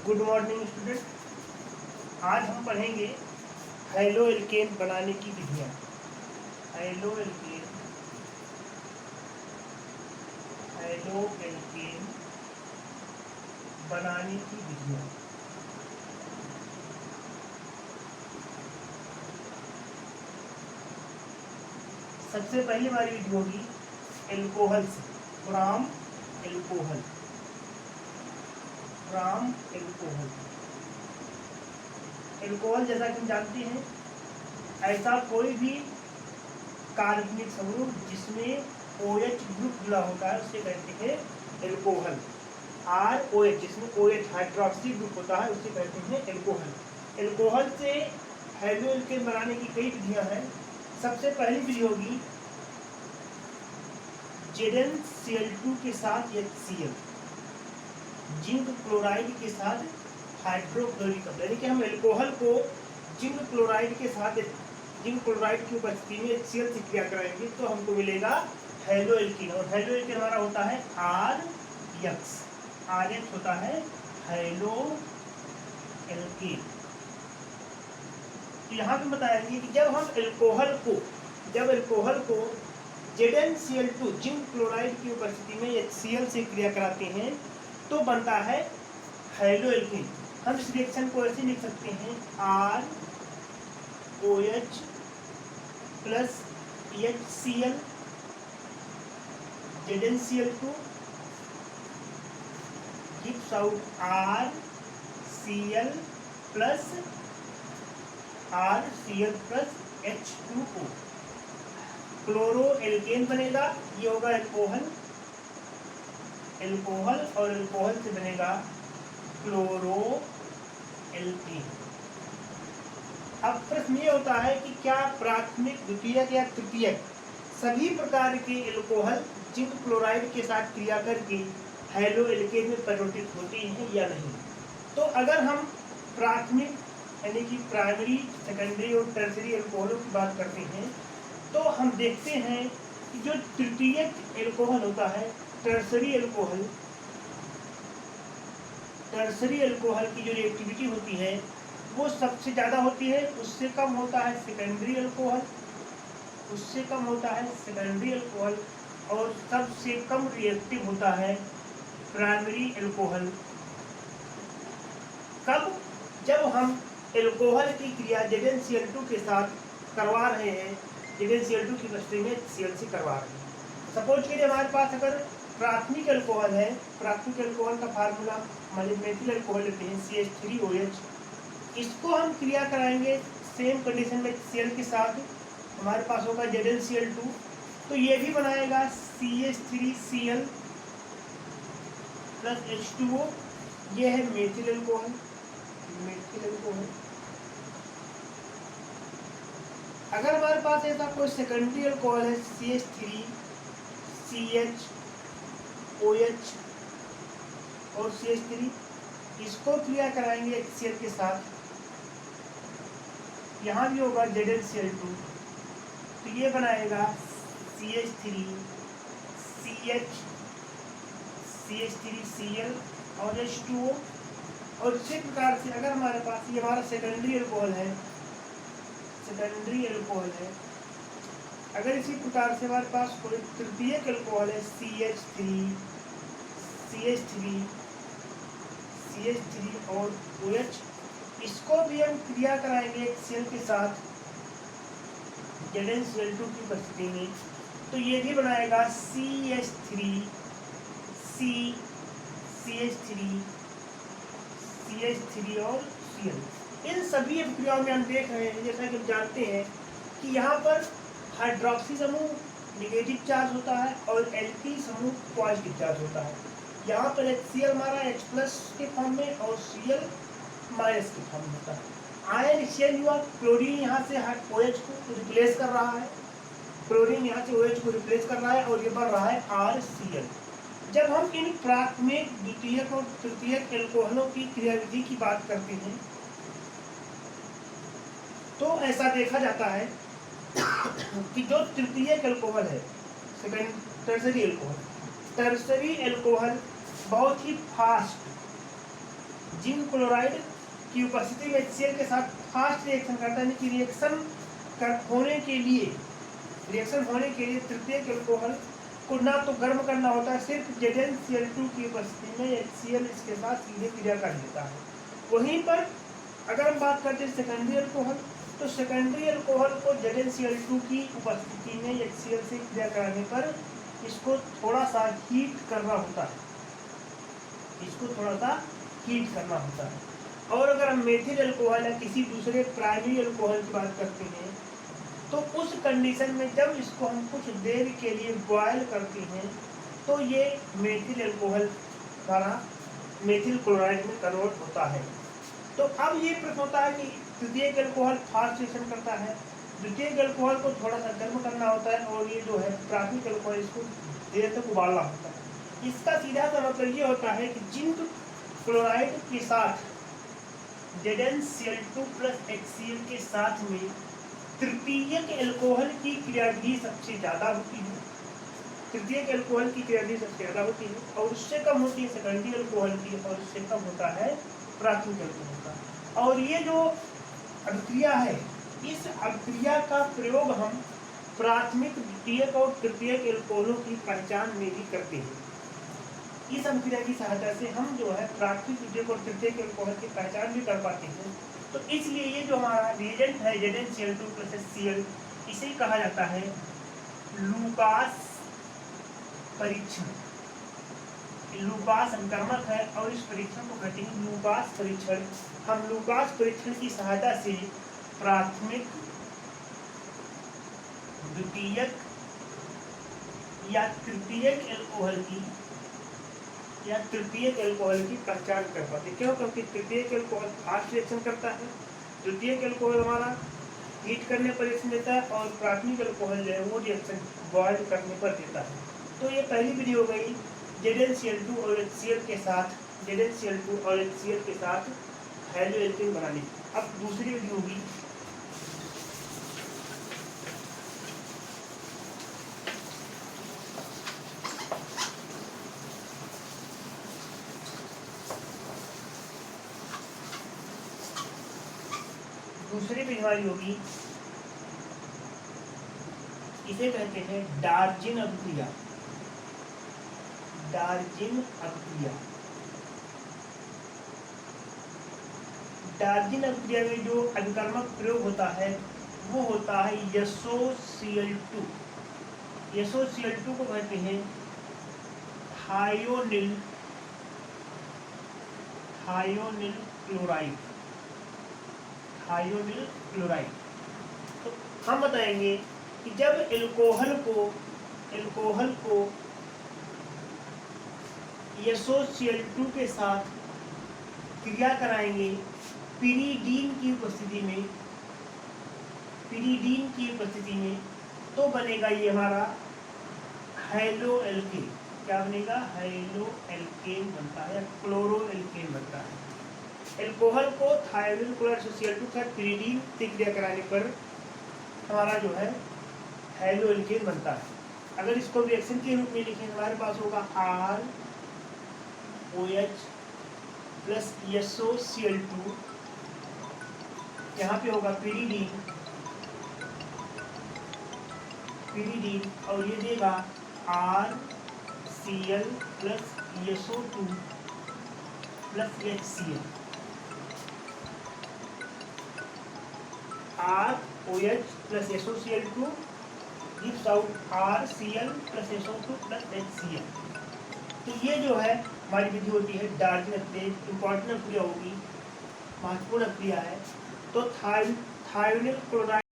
Good morning student. आज हम पढ़ेंगे हैलो एल्केन बनाने की विधियाँ। हैलो एल्केन बनाने की विधियाँ। सबसे पहली हमारी विधि होगी एल्कोहल से, फ्रॉम एल्कोहल। एल्कोहल जैसा कि हम जानते हैं, ऐसा कोई भी कार्बनिक समूह जिसमें OH ग्रुप जुड़ा होता है उसे कहते हैं एल्कोहल। ROH जिसमें OH हाइड्रोक्सी ग्रुप होता है उसे कहते हैं एल्कोहल। एल्कोहल से हैलो एल्केन बनाने की कई विधियां हैं। सबसे पहली विधि होगी ZnCl2 के साथ HCl, जिंक क्लोराइड के साथ हाइड्रोक्लोरिक अम्ल। यानी कि हम एल्कोहल को जिंक क्लोराइड के साथ, जिंक क्लोराइड की उपस्थिति में HCl से क्रिया कराएंगे तो हमको मिलेगा हैलो एल्कीन। और हैलो एल्कीन हमारा होता है RH होता है हैलो एल्कीन। तो यहाँ पे बताएंगे कि जब हम एल्कोहल को ZnCl2 जिंक क्लोराइड की उपस्थिति में HCl से क्रिया कराते हैं तो बनता है हैलो एल्कीन। हम इस रिएक्शन को ऐसे लिख सकते हैं ROH plus HCl ZnCl2 gives out RCl plus H2O। Chloro alkane बनेगा। ये होगा एल्कोहल और एल्कोहल से बनेगा क्लोरो एल्कीन। अब प्रश्न ये होता है कि क्या प्राथमिक, द्वितीयक या तृतीयक सभी प्रकार के एल्कोहल जिंक क्लोराइड के साथ क्रिया करके हैलो एल्केन में परिवर्तित होते हैं या नहीं। तो अगर हम प्राथमिक यानी कि प्राइमरी, सेकेंडरी और टर्सरी एल्कोहलों की बात करते हैं तो हम देखते हैं कि जो तृतीयक एल्कोहल होता है, टर्सरी एल्कोहल की जो रिएक्टिविटी होती है वो सबसे ज़्यादा होती है, उससे कम होता है सेकेंडरी एल्कोहल, और सबसे कम रिएक्टिव होता है प्राइमरी एल्कोहल। कब? जब हम एल्कोहल की क्रिया ZnCl2 के साथ करवा रहे हैं, ZnCl2 की उपस्थिति में HCl से करवा रहे हैं। सपोज कीजिए हमारे पास अगर प्राथमिक एल्कोहल है, प्राथमिक एल्कोहल का फार्मूला मेथिल एल्कोहल लेते हैं CH3OH। इसको हम क्रिया कराएंगे सेम कंडीशन में HCl के साथ, हमारे पास होगा ZnCl2, तो ये भी बनाएगा CH3Cl प्लस H2O। ये है मेथिल एल्कोहल। अगर हमारे पास ऐसा कोई सेकेंडरी एल्कोहल है CH3CHOH और CH3, इसको क्रिया कराएंगे HCl के साथ, यहाँ भी होगा ZnCl2, तो ये बनाएगा CH3CHCl और H2O। और इसी प्रकार से अगर हमारे पास ये हमारा सेकेंडरी एल्कोहल है, अगर इसी प्रकार से हमारे पास कोई तृतीयक एल्कोहल है CH3 और OH, इसको भी हम क्रिया कराएंगे HCl के साथ ZnCl2 की उपस्थिति में, तो ये भी बनाएगा CH3 और Cl। इन सभी अभिक्रियाओं में हम देख रहे हैं, जैसा कि हम जानते हैं कि यहाँ पर हाइड्रोक्सी समूह नेगेटिव चार्ज होता है और एल्कीन समूह पॉजिटिव चार्ज होता है। यहाँ पर HCl हमारा H+ के फॉर्म में और Cl- के फॉर्म में होता है। आयन एक्सचेंज हुआ, क्लोरीन यहाँ से OH को रिप्लेस कर रहा है, और ये बढ़ रहा है RCl। जब हम इन प्राथमिक, द्वितीयक और तृतीयक एल्कोहलों की क्रियाविधि की बात करते हैं तो ऐसा देखा जाता है कि जो तृतीयक एल्कोहल है, टर्सरी एल्कोहल बहुत ही फास्ट जिंक क्लोराइड की उपस्थिति में HCl के साथ फास्ट रिएक्शन करता है, कि रिएक्शन होने के लिए तृतीयक अल्कोहल को ना तो गर्म करना होता है, सिर्फ ZnCl2 की उपस्थिति में HCl इसके साथ सीधे क्रिया कर लेता है। वहीं पर अगर हम बात करते हैं सेकेंडरी अल्कोहल, तो सेकेंडरी अल्कोहल को ZnCl2 की उपस्थिति में HCl से क्रिया कराने पर इसको थोड़ा सा हीट करना होता है, और अगर हम मेथिल अल्कोहल या किसी दूसरे प्राइमरी अल्कोहल की बात करते हैं, तो उस कंडीशन में जब इसको हम कुछ देर के लिए बॉयल करते हैं तो ये मेथिल अल्कोहल द्वारा मेथिल क्लोराइड में कन्वर्ट होता है। तो अब ये प्रश्न होता है कि तृतीयक अल्कोहल फास्ट रिएक्शन करता है, द्वितीयक अल्कोहल को थोड़ा सा गर्म करना होता है, और ये जो है प्राथमिक अल्कोहल इसको देर तक उबालना होता है। इसका सीधा सा मतलब ये होता है कि जिंक क्लोराइड के साथ ZnCl2 प्लस HCl के साथ में तृतीयक अल्कोहल की क्रियाविधि सबसे ज़्यादा होती है, और उससे कम होती है सेकेंडरी अल्कोहल की, और उससे कम होता है प्राथमिक अल्कोहल का। और ये जो अभिक्रिया है, इस अभिक्रिया का प्रयोग हम प्राथमिक, द्वितीयक और तृतीयक अल्कोहलों की पहचान में भी करते हैं। इस अभिक्रिया की सहायता से हम जो है प्राथमिक, द्वितीयक और तृतीयक अल्कोहल की पहचान भी कर पाते हैं। तो इसलिए ये जो हमारा रिएजेंट है ZnCl2 प्लस HCl, इसे कहा जाता है लूकास परीक्षण। लूकास संक्रमक है और इस परीक्षण को कहते हैं लूकास परीक्षण। हम लूकास परीक्षण की सहायता से प्राथमिक, द्वितीयक या तृतीयक अल्कोहल की पहचान कर पाते। क्यों? क्योंकि तृतीयक अल्कोहल फास्ट रिएक्शन करता है, द्वितीयक अल्कोहल हमारा हीट करने पर रिएक्शन देता है, और प्राथमिक अल्कोहल जो है वो रिएक्शन बॉयल करने पर देता है। तो ये पहली विधि हो गई ZnCl2 और HCl के साथ हैलोएल्केन बनाने। अब दूसरी विधि होगी इसे कहते हैं डार्जिन अभिक्रिया। डार्जिन अभिक्रिया में जो अभिकर्मक प्रयोग होता है वो होता है YaCl2। YaCl2 को कहते हैं थायोनिल क्लोराइड। तो हम बताएंगे कि जब अल्कोहल को YaCl2 के साथ क्रिया कराएंगे पिरीडीन की उपस्थिति में, तो बनेगा ये हमारा हैलोएल्केन। क्या बनेगा? हैलोएल्केन बनता है, क्लोरोएल्केन बनता है। अल्कोहल को थायोनिल क्लोराइड Cl2 का पिरीडीन से क्रिया कराने पर हमारा जो है हैलोएल्केन बनता है। अगर इसको रिएक्शन के रूप में लिखें, हमारे पास होगा ROH प्लस YaCl2, यहाँ पे होगा पिरीडीन, और ये देगा RCl plus YaSO2 plus HCl। ROH plus YaCl2 gives out RCl plus YaSO2 plus HCl। तो ये जो है हमारी विधि होती है डार्जिन अभिक्रिया। इंपॉर्टेंट अभिक्रिया होगी, महत्वपूर्ण अभिक्रिया है। तो थायोनिल क्लोराइड